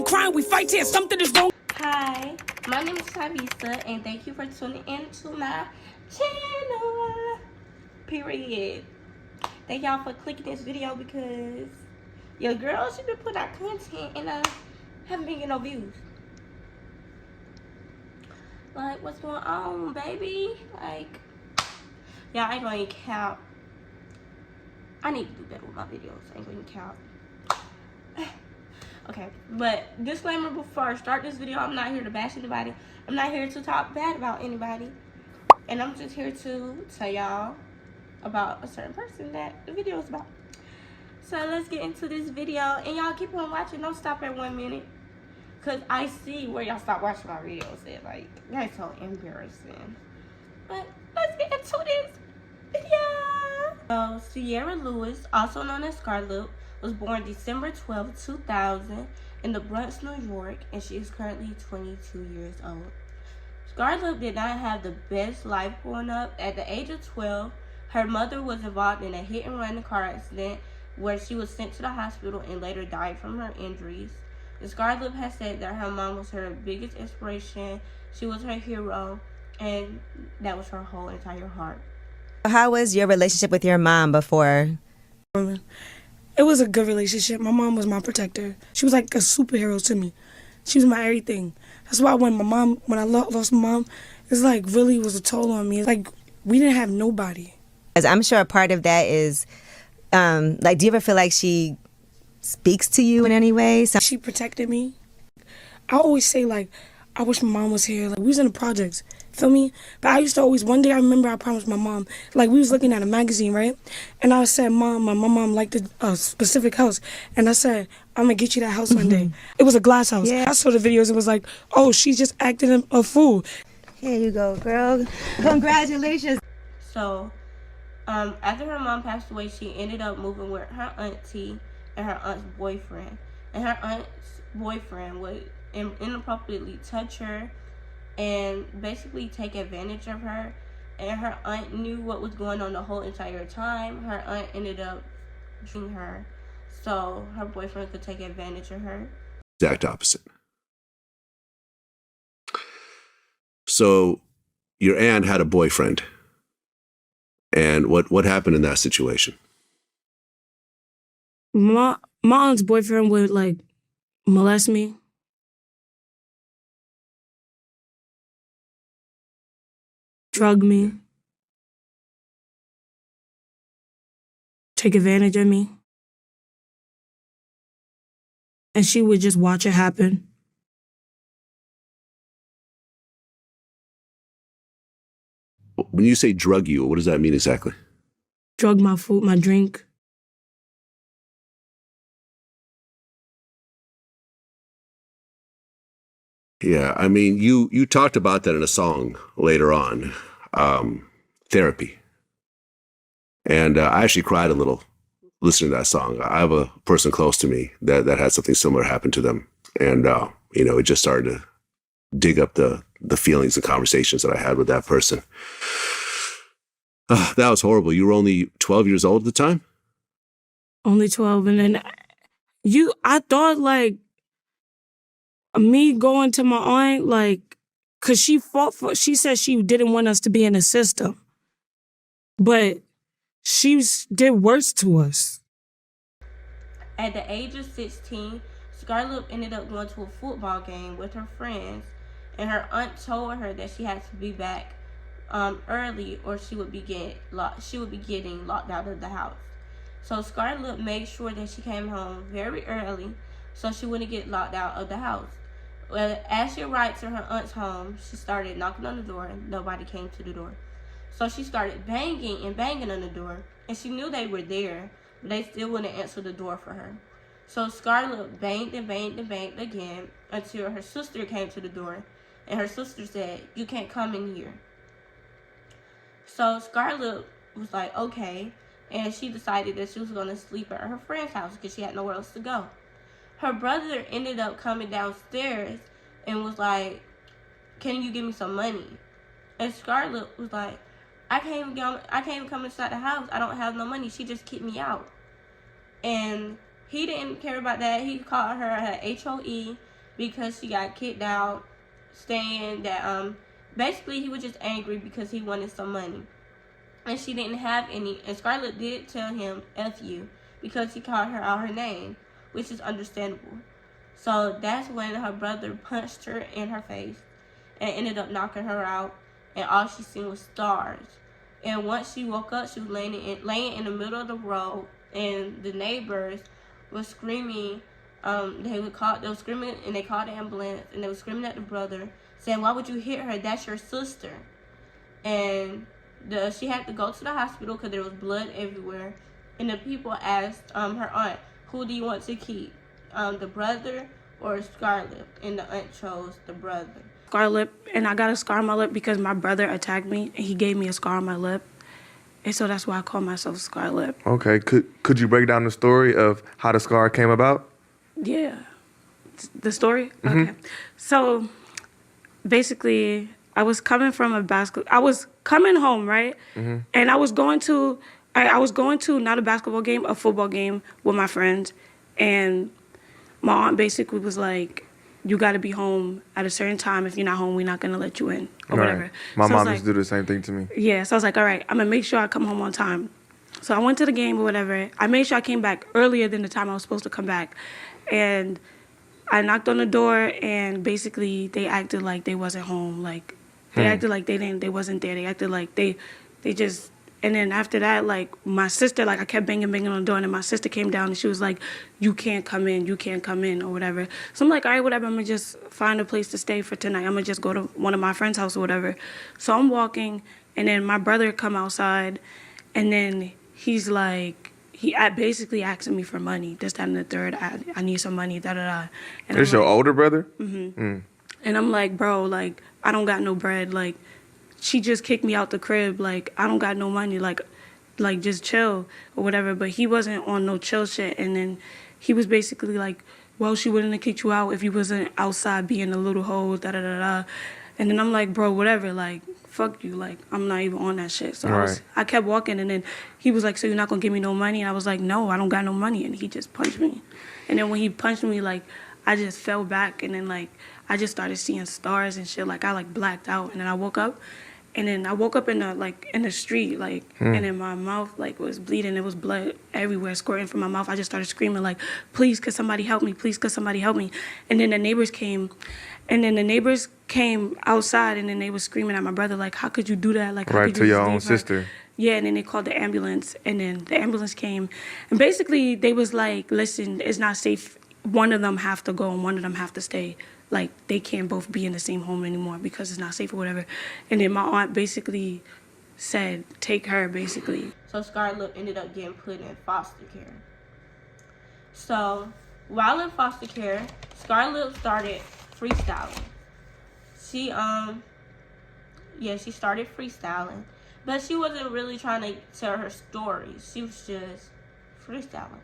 ain't crying, we fight here. Something is wrong. Hi, my name is Tavisa, and thank you for tuning in to my channel. Period. Thank y'all for clicking this video because your girl should be putting out content and I haven't been getting no views. Like, what's going on, baby? Like, y'all ain't gonna count. I need to do better with my videos. I ain't gonna count. Okay, but disclaimer before I start this video, I'm not here to bash anybody. I'm not here to talk bad about anybody. And I'm just here to tell y'all about a certain person that the video is about. So let's get into this video. And y'all keep on watching. Don't stop at 1 minute. Because I see where y'all stop watching my videos at. Like, that's so embarrassing. But let's get into this video. So, Sierra Lewis, also known as SCARLIP, was born December 12, 2000 in the Bronx, New York, and she is currently 22 years old. SCARLIP did not have the best life growing up. At the age of 12, her mother was involved in a hit-and-run car accident where she was sent to the hospital and later died from her injuries. SCARLIP has said that her mom was her biggest inspiration, she was her hero, and that was her whole entire heart. How was your relationship with your mom before? It was a good relationship. My mom was my protector. She was like a superhero to me. She was my everything. That's why when I lost my mom, it's like really was a toll on me. It's like we didn't have nobody. As I'm sure a part of that is, like, do you ever feel like she speaks to you in any way? She protected me. I always say, like, I wish my mom was here. Like, we was in the projects, feel me? But I used to always, one day I remember I promised my mom, like, we was looking at a magazine, right? And I said, Mom, my mom liked a specific house. And I said, I'm gonna get you that house one day. It was a glass house. Yeah. I saw the videos, it was like, oh, she's just acting a fool. Here you go, girl. Congratulations. So, after her mom passed away, she ended up moving with her auntie and her aunt's boyfriend. And her aunt's boyfriend would inappropriately touch her and basically take advantage of her. And her aunt knew what was going on the whole entire time. Her aunt ended up treating her so her boyfriend could take advantage of her. Exact opposite. So your aunt had a boyfriend. And what happened in that situation? My aunt's boyfriend would, like, molest me. Drug me. Take advantage of me. And she would just watch it happen. When you say drug you, what does that mean exactly? Drug my food, my drink. Yeah, I mean, you talked about that in a song later on, Therapy. And I actually cried a little listening to that song. I have a person close to me that had something similar happen to them. And, you know, it just started to dig up the feelings and conversations that I had with that person. That was horrible. You were only 12 years old at the time? Only 12. And then I thought, like, me going to my aunt, like, because she said she didn't want us to be in the system. But she did worse to us. At the age of 16, SCARLIP ended up going to a football game with her friends, and her aunt told her that she had to be back early or she would be getting locked out of the house. So SCARLIP made sure that she came home very early so she wouldn't get locked out of the house. Well, as she arrived to her aunt's home, she started knocking on the door and nobody came to the door. So she started banging on the door, and she knew they were there, but they still wouldn't answer the door for her. So SCARLIP banged again until her sister came to the door, and her sister said, "You can't come in here." So SCARLIP was like, okay, and she decided that she was going to sleep at her friend's house because she had nowhere else to go. Her brother ended up coming downstairs and was like, "Can you give me some money?" And SCARLIP was like, I can't even come inside the house. I don't have no money. She just kicked me out. And he didn't care about that. He called her HOE because she got kicked out, saying that basically he was just angry because he wanted some money. And she didn't have any. And Scarlett did tell him F you because he called her out her name, which is understandable. So that's when her brother punched her in her face and ended up knocking her out. And all she seen was stars. And once she woke up, she was laying in the middle of the road, and the neighbors were screaming. They were screaming, and they called the ambulance, and they were screaming at the brother, saying, "Why would you hit her? That's your sister." And she had to go to the hospital because there was blood everywhere. And the people asked her aunt, "Who do you want to keep, the brother or SCARLIP?" And the aunt chose the brother. SCARLIP, and I got a scar on my lip because my brother attacked me and he gave me a scar on my lip, and so that's why I call myself SCARLIP. Okay, could you break down the story of how the scar came about? Yeah, the story. Mm-hmm. Okay, so basically, I was coming home, right, Mm-hmm. and I was going to not a basketball game, a football game with my friends, and my aunt basically was like, "You got to be home at a certain time. If you're not home, we're not going to let you in," or whatever. My So I was mom used to do the same thing to me. Yeah, so I was like, all right, I'm going to make sure I come home on time. So I went to the game or whatever. I made sure I came back earlier than the time I was supposed to come back. And I knocked on the door, and basically they acted like they wasn't home. Like, they acted like they wasn't there. They acted like they just... And then after that, like, my sister, like, I kept banging on the door, and then my sister came down, and she was like, you can't come in, or whatever. So I'm like, all right, whatever, I'm going to just find a place to stay for tonight. I'm going to just go to one of my friend's house or whatever. So I'm walking, and then my brother come outside, and then he's like, he basically asking me for money, this, that, and the third. I need some money, da-da-da. And Is your older brother? Mm-hmm. And I'm like, bro, like, I don't got no bread, like, she just kicked me out the crib. Like, I don't got no money. Like just chill or whatever. But he wasn't on no chill shit. And then he was basically like, well, she wouldn't have kicked you out if you wasn't outside being a little hoe, da-da-da-da. And then I'm like, bro, whatever. Like, fuck you. Like, I'm not even on that shit. So I kept walking. And then he was like, so you're not going to give me no money? And I was like, no, I don't got no money. And he just punched me. And then when he punched me, like, I just fell back. And then, like, I just started seeing stars and shit. Like, I, like, blacked out. And then I woke up. And then I woke up in the street, like, and then my mouth, like, was bleeding. There was blood everywhere squirting from my mouth. I just started screaming, like, please, could somebody help me? Please, could somebody help me? And then the neighbors came. And then the neighbors came outside, and then they were screaming at my brother, like, how could you do that? Like, how Right could to you your just own leave her? sister. Yeah, and then they called the ambulance. And then the ambulance came. And basically, they was like, listen, it's not safe. One of them have to go, and one of them have to stay. Like, they can't both be in the same home anymore because it's not safe or whatever. And then my aunt basically said, take her, basically. So SCARLIP ended up getting put in foster care. So while in foster care, SCARLIP started freestyling. She started freestyling. But she wasn't really trying to tell her story. She was just freestyling.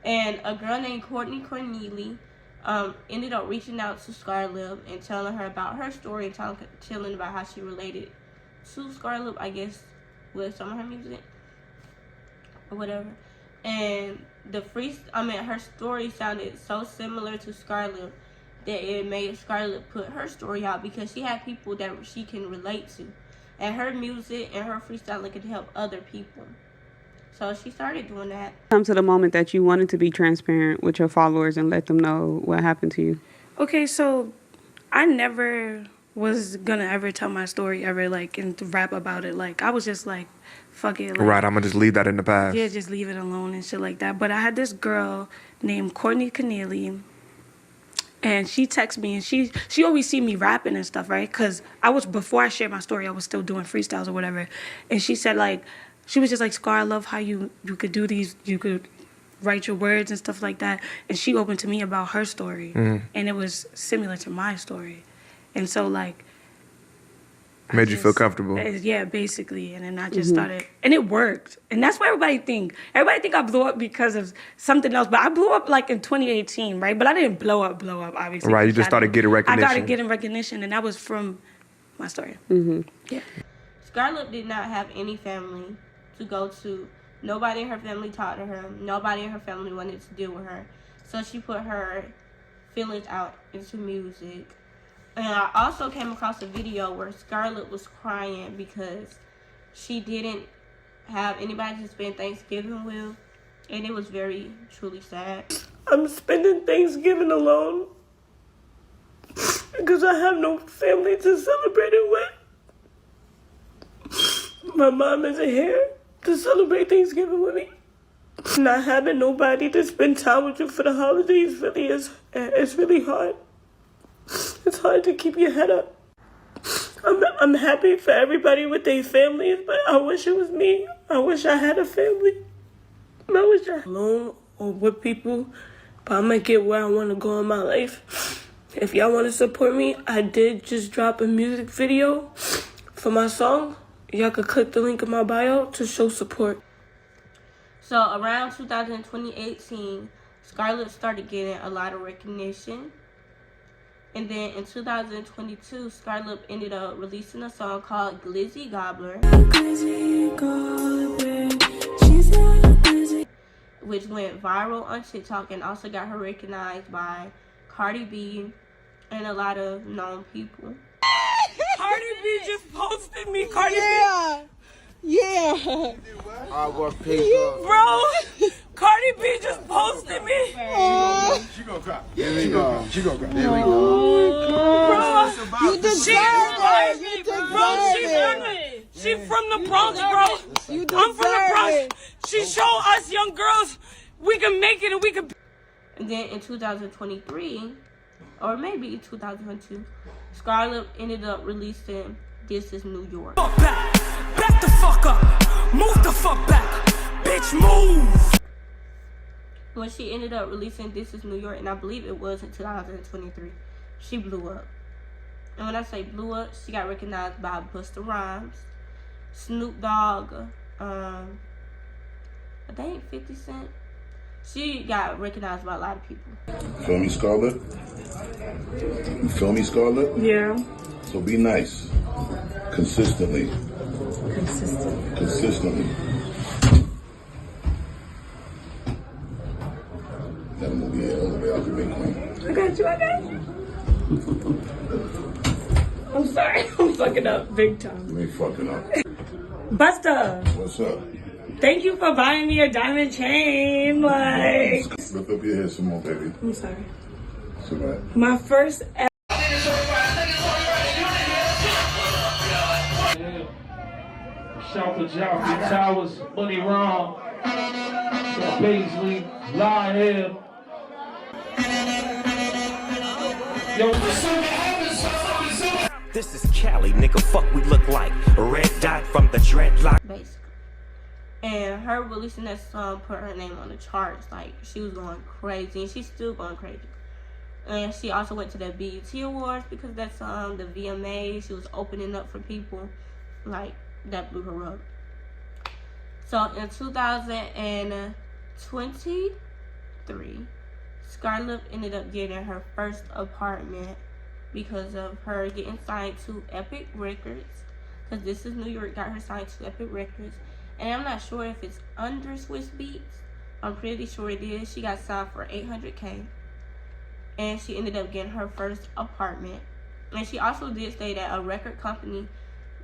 And a girl named Courtney Corneely ended up reaching out to SCARLIP and telling her about her story and telling about how she related to SCARLIP, I guess, with some of her music or whatever. And her story sounded so similar to SCARLIP that it made SCARLIP put her story out because she had people that she can relate to. And her music and her freestyling could help other people. So she started doing that. Come to the moment that you wanted to be transparent with your followers and let them know what happened to you. Okay, so I never was gonna ever tell my story ever, like, and to rap about it. Like, I was just like, fuck it. Like, Right, I'm going to just leave that in the past. yeah, just leave it alone and shit like that. But I had this girl named Courtney Corneely, and she texted me, and she always see me rapping and stuff, right? Because before I shared my story, I was still doing freestyles or whatever. And she said, like, she was just like, Scar, I love how you could do these, you could write your words and stuff like that. And she opened to me about her story. Mm-hmm. And it was similar to my story. And so, like... Made you feel comfortable. Yeah, basically. And then I just started... And it worked. And that's what everybody think. Everybody think I blew up because of something else. But I blew up, like, in 2018, right? But I didn't blow up, obviously. Right, you just started getting recognition. I started getting recognition, and that was from my story. Mm-hmm. Yeah. SCARLIP did not have any family to go to. Nobody in her family talked to her. Nobody in her family wanted to deal with her. So she put her feelings out into music. And I also came across a video where SCARLIP was crying because she didn't have anybody to spend Thanksgiving with, and it was very, truly sad. I'm spending Thanksgiving alone because I have no family to celebrate it with. My mom isn't here to celebrate Thanksgiving with me. Not having nobody to spend time with you for the holidays really it's really hard. It's hard to keep your head up. I'm happy for everybody with their families, but I wish it was me. I wish I had a family. I wish I alone or with people, but I'm gonna get where I want to go in my life. If y'all want to support me, I did just drop a music video for my song. Y'all could click the link in my bio to show support. So around 2018, SCARLIP started getting a lot of recognition. And then in 2022, SCARLIP ended up releasing a song called Glizzy Gobbler, which went viral on TikTok and also got her recognized by Cardi B and a lot of known people. Cardi B just posted me. Cardi Yeah. I work paper. Bro, Cardi B just posted me. She gonna cry. Here we go. She gonna cry. Here we go. Bro, You deserve it. You deserve it. She from the Bronx, bro. You I'm from the Bronx. deserve it. She showed us young girls we can make it and we can. And then in 2023, or maybe 2022, SCARLIP ended up releasing This Is New York. Back the fuck up. Move the fuck back. Bitch, move. When she ended up releasing This Is New York, and I believe it was in 2023, she blew up. And when I say blew up, she got recognized by Busta Rhymes, Snoop Dogg, I think 50 Cent. She got recognized by a lot of people. Feel me, SCARLIP? You feel me, SCARLIP? Yeah. So be nice. Consistently. Consistently. That movie here all the way out the big queen. I got you. I'm sorry. I'm fucking up big time. You ain't fucking up. Busta, What's up? thank you for buying me a diamond chain. Like, Lift up your head some more, baby. I'm sorry. It's all right. My first Shout to Joffrey Towers, Money Ron, Paisley, Lion Hill. Yo, This is Cali, nigga, fuck we look like. A red dot from the dreadlock. Basically. And her releasing that song put her name on the charts. Like, she was going crazy, and she's still going crazy. And she also went to the BET Awards because of that song, the VMAs. She was opening up for people. Like, that blew her up. So in 2023, SCARLIP ended up getting her first apartment because of her getting signed to Epic Records. Because This Is New York got her signed to Epic Records. And I'm not sure if it's under Swiss Beats. I'm pretty sure it is. She got signed for $800K. And she ended up getting her first apartment. And she also did say that a record company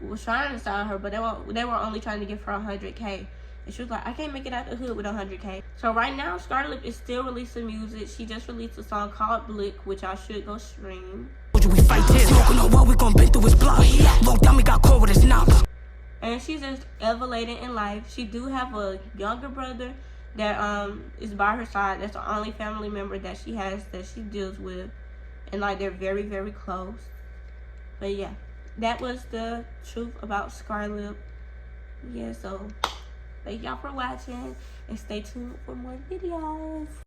was trying to sign her, but they were only trying to give her $100K. And she was like, I can't make it out the hood with $100K. So right now, SCARLIP is still releasing music. She just released a song called Blick, which I should go stream. And she's just elevating in life. She do have a younger brother that is by her side. That's the only family member that she has that she deals with. And like, they're very, very close. But yeah, that was the truth about SCARLIP. Yeah, so thank y'all for watching and stay tuned for more videos.